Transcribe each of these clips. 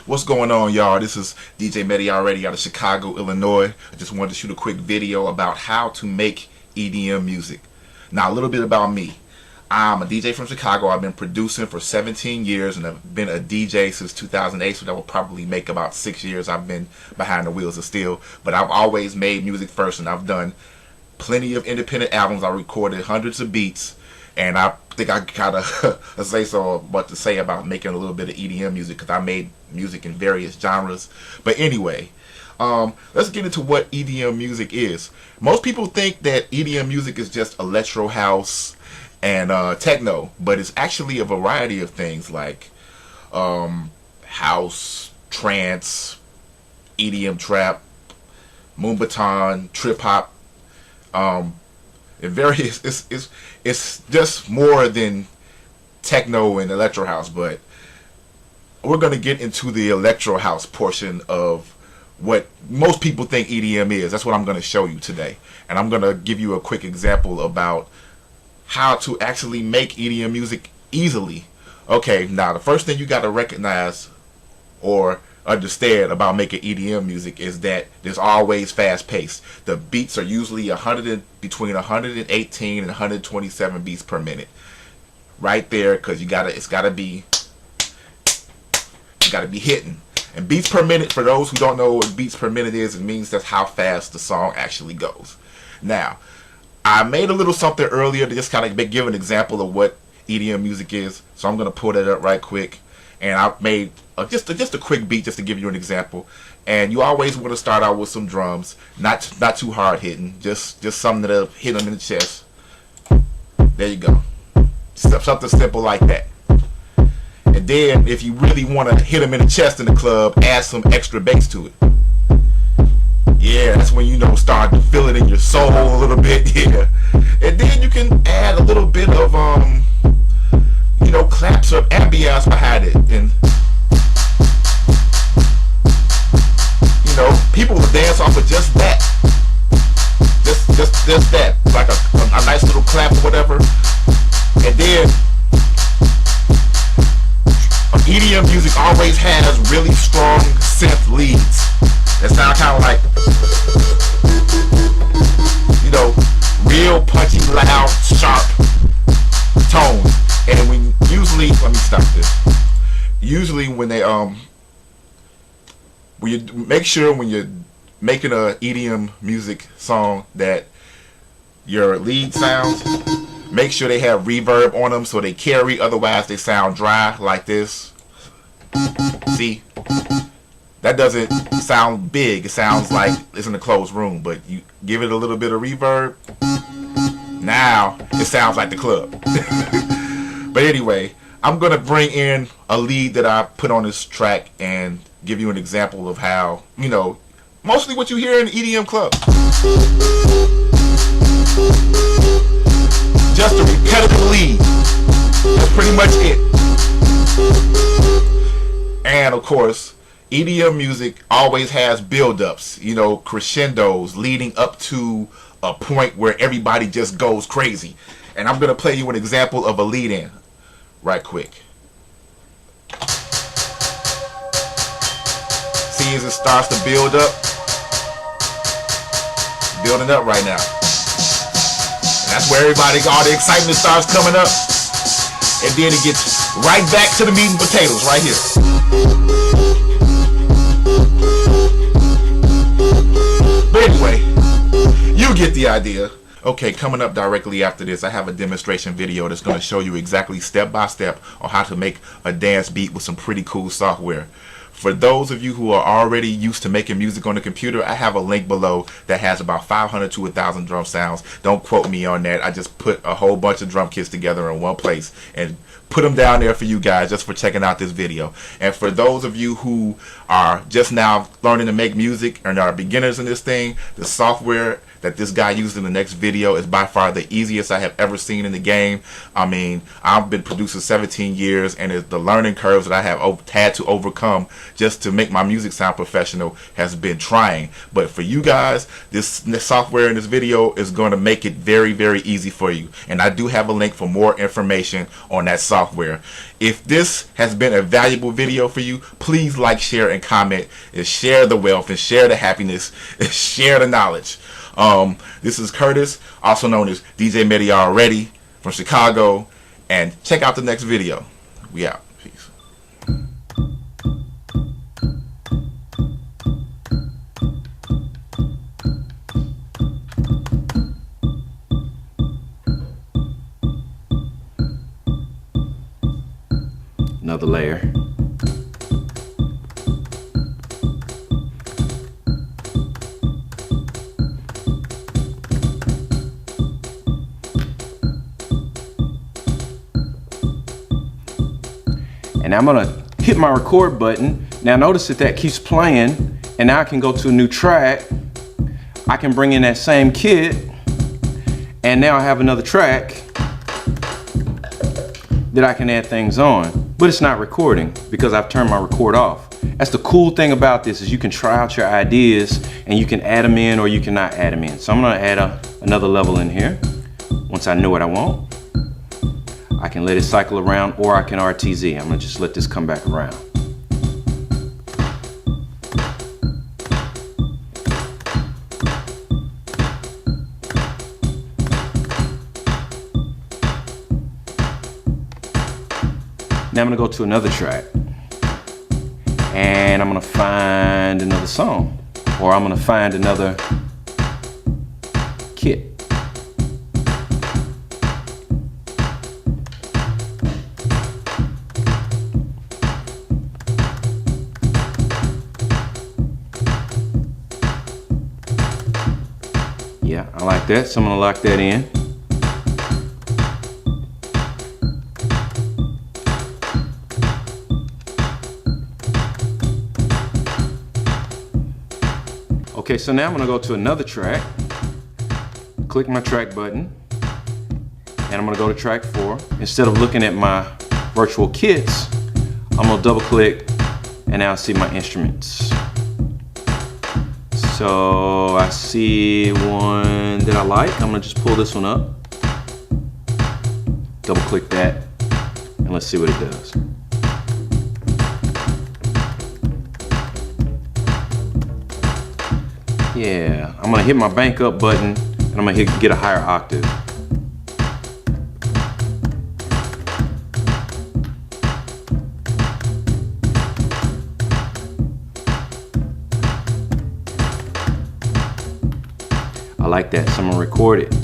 What's going on, y'all? This is DJ Medi already out of Chicago, Illinois. I just wanted to shoot a quick video about how to make EDM music. Now, a little bit about me. I'm a DJ from Chicago. I've been producing for 17 years and I've been a DJ since 2008, so that will probably make about 6 years I've been behind the wheels of steel. But I've always made music first, and I've done plenty of independent albums. I recorded hundreds of beats, and I think I gotta say so what to say about making a little bit of EDM music, because I made music in various genres. But anyway, let's get into what EDM music is. Most people think that EDM music is just electro house and techno, but it's actually a variety of things like house, trance, EDM trap, Moombahton, trip hop. It's just more than techno and electro house, but we're going to get into the electro house portion of what most people think EDM is. That's what I'm going to show you today, and I'm going to give you a quick example about how to actually make EDM music easily. Okay, now the first thing you got to recognize or understand about making EDM music is that there's always fast pace. The beats are usually between 118 and 127 beats per minute, right there, because you gotta be hitting. And beats per minute, for those who don't know what beats per minute is, it means that's how fast the song actually goes. Now, I made a little something earlier to just kind of give an example of what EDM music is, so I'm gonna pull that up right quick. And I made just a quick beat just to give you an example. And you always want to start out with some drums, not too hard hitting, just something that'll hit them in the chest. There you go, something simple like that. And then if you really want to hit them in the chest in the club, add some extra bass to it. Yeah, that's when start to feel it in your soul a little bit. Yeah, and then you can add a little bit of claps or ambiance behind it, and people will dance off of just that, just that, like a nice little clap or whatever. And then EDM music always has really strong synth leads that sound kind of like real punchy, loud, sharp tones. And when usually, let me stop this. Usually when they when you make sure when you're making a EDM music song that your lead sounds, make sure they have reverb on them so they carry, otherwise they sound dry like this. See? That doesn't sound big. It sounds like it's in a closed room, but you give it a little bit of reverb, now it sounds like the club. But anyway, I'm going to bring in a lead that I put on this track and give you an example of how, mostly what you hear in the EDM club. Just a repetitive lead. That's pretty much it. And of course, EDM music always has build-ups, crescendos leading up to a point where everybody just goes crazy. And I'm going to play you an example of a lead-in right quick. See as it starts to build up? Building up right now. And that's where all the excitement starts coming up. And then it gets right back to the meat and potatoes right here. But anyway, you get the idea. Okay, coming up directly after this, I have a demonstration video that's going to show you exactly step by step on how to make a dance beat with some pretty cool software. For those of you who are already used to making music on the computer, I have a link below that has about 500 to 1,000 drum sounds. Don't quote me on that. I just put a whole bunch of drum kits together in one place and put them down there for you guys just for checking out this video. And for those of you who are just now learning to make music and are beginners in this thing, the software that this guy used in the next video is by far the easiest I have ever seen in the game. I mean, I've been producing 17 years, and the learning curves that I have had to overcome just to make my music sound professional has been trying. But for you guys, this software in this video is going to make it very, very easy for you. And I do have a link for more information on that software. If this has been a valuable video for you, please like, share, and comment, and share the wealth, and share the happiness, and share the knowledge. This is Curtis, also known as DJ Medi Already from Chicago, and check out the next video. We out. Peace. Another layer. And I'm gonna hit my record button. Now notice that keeps playing, and now I can go to a new track. I can bring in that same kit, and now I have another track that I can add things on, but it's not recording because I've turned my record off. That's the cool thing about this, is you can try out your ideas and you can add them in or you cannot add them in. So I'm gonna add another level in here. Once I know what I want, I can let it cycle around, or I can RTZ. I'm gonna just let this come back around. Now I'm gonna go to another track, and I'm gonna find another song, or I'm gonna find another kit. Yeah, I like that, so I'm gonna lock that in. Okay, so now I'm gonna go to another track, click my track button, and I'm gonna go to track 4. Instead of looking at my virtual kits, I'm gonna double click, and now I see my instruments. So I see one that I like. I'm gonna just pull this one up, double click that, and let's see what it does. Yeah, I'm gonna hit my bank up button, and I'm gonna get a higher octave. I like that, so I'm gonna record it.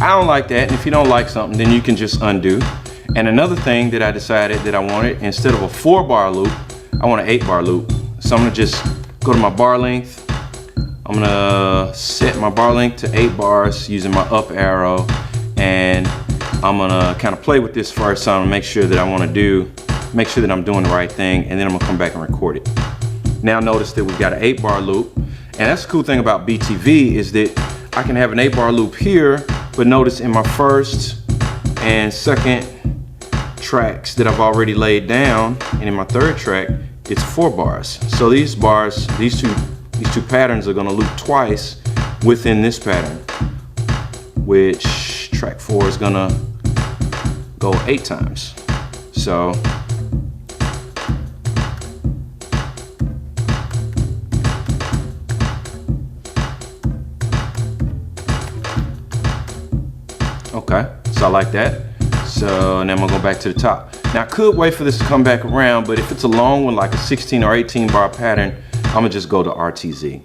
I don't like that, and if you don't like something, then you can just undo. And another thing that I decided that I wanted, instead of a 4-bar loop, I want an 8-bar loop. So I'm gonna just go to my bar length. I'm gonna set my bar length to 8 bars using my up arrow, and I'm gonna kind of play with this first, so I'm gonna make sure that make sure that I'm doing the right thing, and then I'm gonna come back and record it. Now notice that we've got an 8-bar loop, and that's the cool thing about BTV, is that I can have an 8-bar loop here, but notice in my first and second tracks that I've already laid down, and in my third track, it's 4 bars. So these bars, these two patterns are gonna loop twice within this pattern, which track 4 is gonna go 8 times. So okay, so I like that. So now I'm gonna go back to the top. Now I could wait for this to come back around, but if it's a long one, like a 16 or 18 bar pattern, I'm gonna just go to RTZ.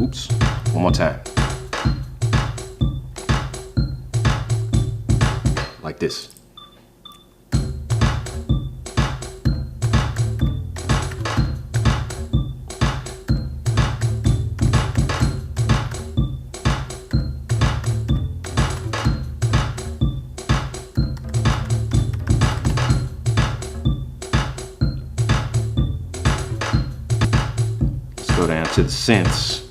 Oops, one more time. like this. Let's go down to the synths.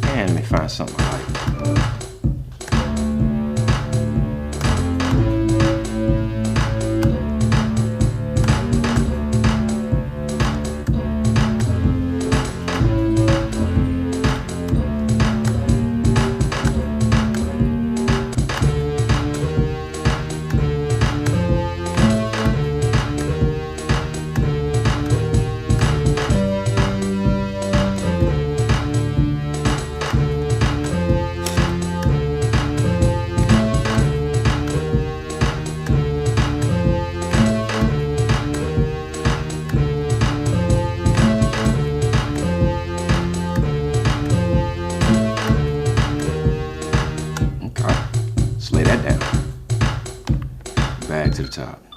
And let me find something I like. Lay that down. Back to the top.